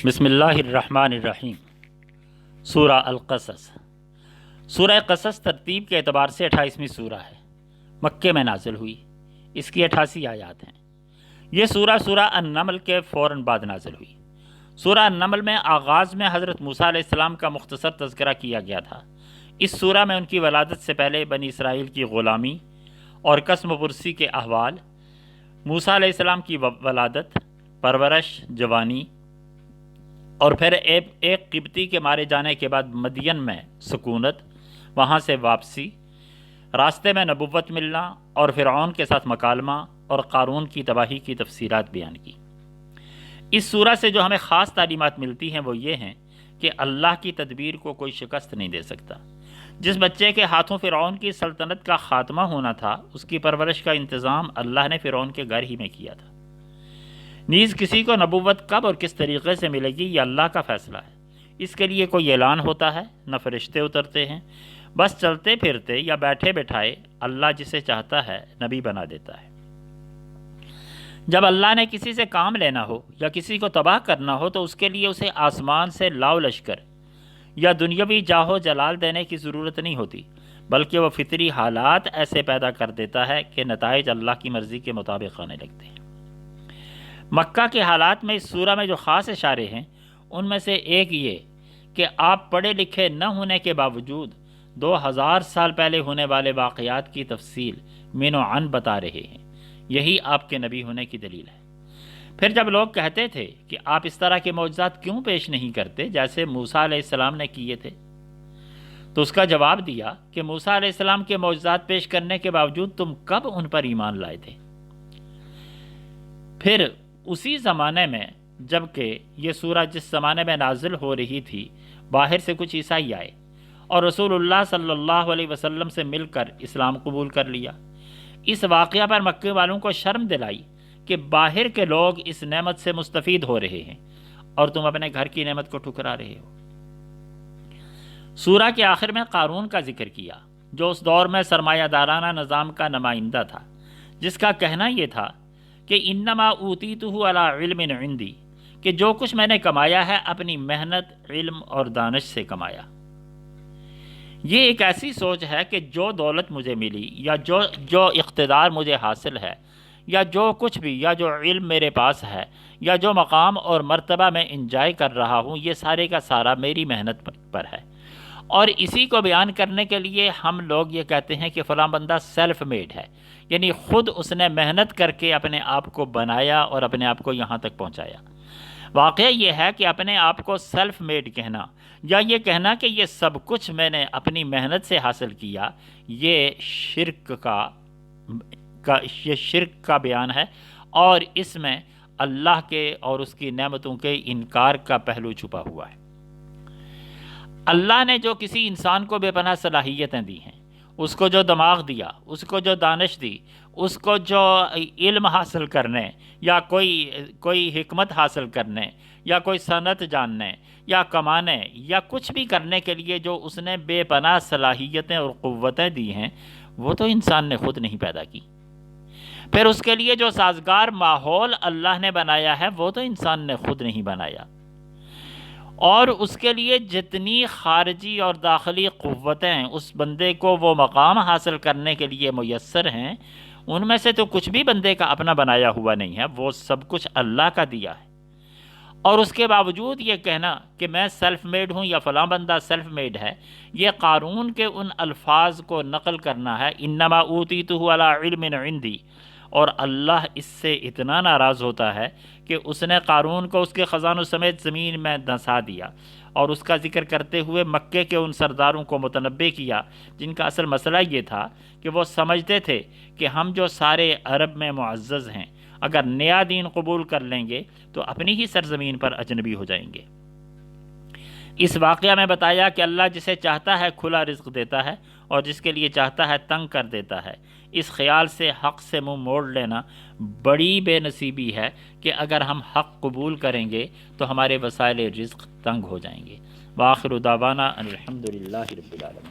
بسم اللہ الرحمن الرحیم۔ سورہ القصص۔ سورہ قصص ترتیب کے اعتبار سے 28ویں سورہ ہے، مکے میں نازل ہوئی۔ اس کی 88 آیات ہیں۔ یہ سورہ النمل کے فوراً بعد نازل ہوئی۔ سورہ النمل میں آغاز میں حضرت موسیٰ علیہ السلام کا مختصر تذکرہ کیا گیا تھا۔ اس سورہ میں ان کی ولادت سے پہلے بنی اسرائیل کی غلامی اور قسم پرسی کے احوال، موسیٰ علیہ السلام کی ولادت، پرورش، جوانی، اور پھر ایک قبطی کے مارے جانے کے بعد مدین میں سکونت، وہاں سے واپسی، راستے میں نبوت ملنا اور فرعون کے ساتھ مکالمہ اور قارون کی تباہی کی تفصیلات بیان کی۔ اس سورہ سے جو ہمیں خاص تعلیمات ملتی ہیں وہ یہ ہیں کہ اللہ کی تدبیر کو کوئی شکست نہیں دے سکتا۔ جس بچے کے ہاتھوں فرعون کی سلطنت کا خاتمہ ہونا تھا، اس کی پرورش کا انتظام اللہ نے فرعون کے گھر ہی میں کیا تھا۔ نیز کسی کو نبوت کب اور کس طریقے سے ملے گی، یہ اللہ کا فیصلہ ہے۔ اس کے لیے کوئی اعلان ہوتا ہے، نہ فرشتے اترتے ہیں، بس چلتے پھرتے یا بیٹھے بٹھائے اللہ جسے چاہتا ہے نبی بنا دیتا ہے۔ جب اللہ نے کسی سے کام لینا ہو یا کسی کو تباہ کرنا ہو تو اس کے لیے اسے آسمان سے لاؤ لشکر یا دنیاوی جاہو جلال دینے کی ضرورت نہیں ہوتی، بلکہ وہ فطری حالات ایسے پیدا کر دیتا ہے کہ نتائج اللہ کی مرضی کے مطابق آنے لگتے ہیں۔ مکہ کے حالات میں اس سورہ میں جو خاص اشارے ہیں، ان میں سے ایک یہ کہ آپ پڑھے لکھے نہ ہونے کے باوجود 2000 سال پہلے ہونے والے واقعات کی تفصیل من و عن بتا رہے ہیں۔ یہی آپ کے نبی ہونے کی دلیل ہے۔ پھر جب لوگ کہتے تھے کہ آپ اس طرح کے معجزات کیوں پیش نہیں کرتے جیسے موسیٰ علیہ السلام نے کیے تھے، تو اس کا جواب دیا کہ موسیٰ علیہ السلام کے معجزات پیش کرنے کے باوجود تم کب ان پر ایمان لائے تھے؟ پھر اسی زمانے میں، جبکہ یہ سورہ جس زمانے میں نازل ہو رہی تھی، باہر سے کچھ عیسائی آئے اور رسول اللہ صلی اللہ علیہ وسلم سے مل کر اسلام قبول کر لیا۔ اس واقعہ پر مکے والوں کو شرم دلائی کہ باہر کے لوگ اس نعمت سے مستفید ہو رہے ہیں اور تم اپنے گھر کی نعمت کو ٹھکرا رہے ہو۔ سورہ کے آخر میں قارون کا ذکر کیا، جو اس دور میں سرمایہ دارانہ نظام کا نمائندہ تھا، جس کا کہنا یہ تھا کہ انما اوتیتہ علی علم عندی، کہ جو کچھ میں نے کمایا ہے اپنی محنت، علم اور دانش سے کمایا۔ یہ ایک ایسی سوچ ہے کہ جو دولت مجھے ملی یا جو اقتدار مجھے حاصل ہے یا جو کچھ بھی یا جو علم میرے پاس ہے یا جو مقام اور مرتبہ میں انجوائے کر رہا ہوں، یہ سارے کا سارا میری محنت پر ہے۔ اور اسی کو بیان کرنے کے لیے ہم لوگ یہ کہتے ہیں کہ فلاں بندہ سیلف میڈ ہے، یعنی خود اس نے محنت کر کے اپنے آپ کو بنایا اور اپنے آپ کو یہاں تک پہنچایا۔ واقعہ یہ ہے کہ اپنے آپ کو سیلف میڈ کہنا یا یہ کہنا کہ یہ سب کچھ میں نے اپنی محنت سے حاصل کیا، یہ شرک کا بیان ہے، اور اس میں اللہ کے اور اس کی نعمتوں کے انکار کا پہلو چھپا ہوا ہے۔ اللہ نے جو کسی انسان کو بے پناہ صلاحیتیں دی ہیں، اس کو جو دماغ دیا، اس کو جو دانش دی، اس کو جو علم حاصل کرنے یا کوئی حکمت حاصل کرنے یا کوئی صنعت جاننے یا کمانے یا کچھ بھی کرنے کے لیے جو اس نے بے پناہ صلاحیتیں اور قوتیں دی ہیں، وہ تو انسان نے خود نہیں پیدا کی۔ پھر اس کے لیے جو سازگار ماحول اللہ نے بنایا ہے، وہ تو انسان نے خود نہیں بنایا۔ اور اس کے لیے جتنی خارجی اور داخلی قوتیں اس بندے کو وہ مقام حاصل کرنے کے لیے میسر ہیں، ان میں سے تو کچھ بھی بندے کا اپنا بنایا ہوا نہیں ہے، وہ سب کچھ اللہ کا دیا ہے۔ اور اس کے باوجود یہ کہنا کہ میں سیلف میڈ ہوں یا فلاں بندہ سیلف میڈ ہے، یہ قارون کے ان الفاظ کو نقل کرنا ہے، انما اوتیتہ علی علم عندی، اور اللہ اس سے اتنا ناراض ہوتا ہے کہ اس نے قارون کو اس کے خزانوں سمیت زمین میں دھنسا دیا، اور اس کا ذکر کرتے ہوئے مکے کے ان سرداروں کو متنبع کیا جن کا اصل مسئلہ یہ تھا کہ وہ سمجھتے تھے کہ ہم جو سارے عرب میں معزز ہیں، اگر نیا دین قبول کر لیں گے تو اپنی ہی سرزمین پر اجنبی ہو جائیں گے۔ اس واقعہ میں بتایا کہ اللہ جسے چاہتا ہے کھلا رزق دیتا ہے اور جس کے لیے چاہتا ہے تنگ کر دیتا ہے۔ اس خیال سے حق سے منہ موڑ لینا بڑی بے نصیبی ہے کہ اگر ہم حق قبول کریں گے تو ہمارے وسائل رزق تنگ ہو جائیں گے۔ وآخر دعوانا ان الحمد للہ رب العالمین۔